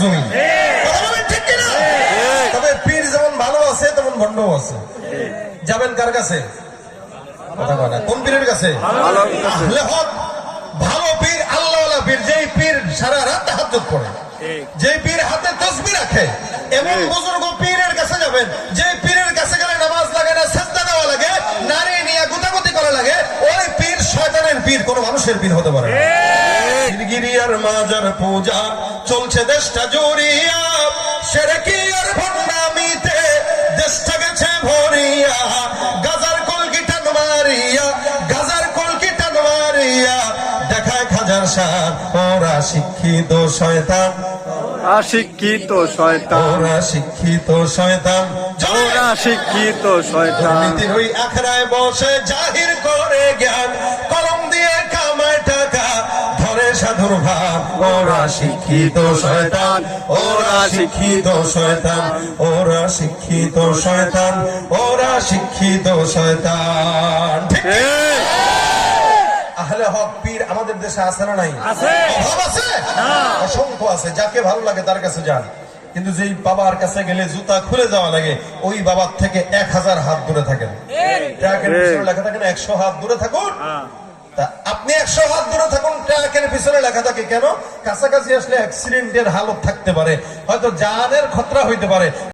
জমি। ঠিক কিনা? তবে পীর যেমন ভালো আছে তেমন ভণ্ড আছে। যাবেন কার কাছে? কোন পীরের কাছে? আহলে হক ভালো পীর, আল্লাহওয়ালা পীর, যেই পীর সারা রাত তাহাজ্জুদ পড়ে, যেই পীর হাতে তাসবিহ রাখে, এমন বুজুর্গ পীরের কাছে যাবেন যে পীরের কাছে গেলে নামাজ লাগে না, সিজদা দেওয়া লাগে, নারী নিয়ে গুতাগুতি করা লাগে। ওই পীর শয়তানের পীর, কোন মানুষের পীর হতে পারে না। পীরগিরি আর মাজার পূজা চলছে দেশটা জুড়িয়া, শিরকি আর ভণ্ডামিতে দেশটা গেছে ভরিয়া, গাজার কলকি টান মারিয়া, গাজার কলকি টান মারিয়া দেখায় খাজার শান। ওরা শিক্ষিত শয়তান, অশিক্ষিত শয়তান, ওরা শিক্ষিত শয়তান, ওরা শিক্ষিত শয়তান। নীতির ওই আখড়ায় বসে জাহির করে জ্ঞান, কলম দিয়ে কামায় টাকা ধরে সাধুর ভাব। ওরা শিক্ষিত শয়তান, ওরা শিক্ষিত শয়তান, ওরা শিক্ষিত শয়তান, ওরা শিক্ষিত শয়তান। ঠিক আহলে হক পীর আমাদের দেশে আছে না নাই? অভাব আছে? অসংখ্য আছে। যাকে ভালো লাগে তার কাছে যান, কিন্তু যেই বাবার কাছে গেলে জুতা খুলে যাওয়া লাগে, ওই বাবার থেকে 1000 হাত দূরে থাকেন। ট্রাকের পিছনে লেখা থাকে না 100 হাত দূরে থাকুন, তা আপনি 100 হাত দূরে থাকুন, ট্রাকের পিছনে লেখা থাকে কেন? কাছাকাছি আসলে অ্যাক্সিডেন্টের হালত থাকতে পারে, হয়তো জানের খতরা হইতে পারে।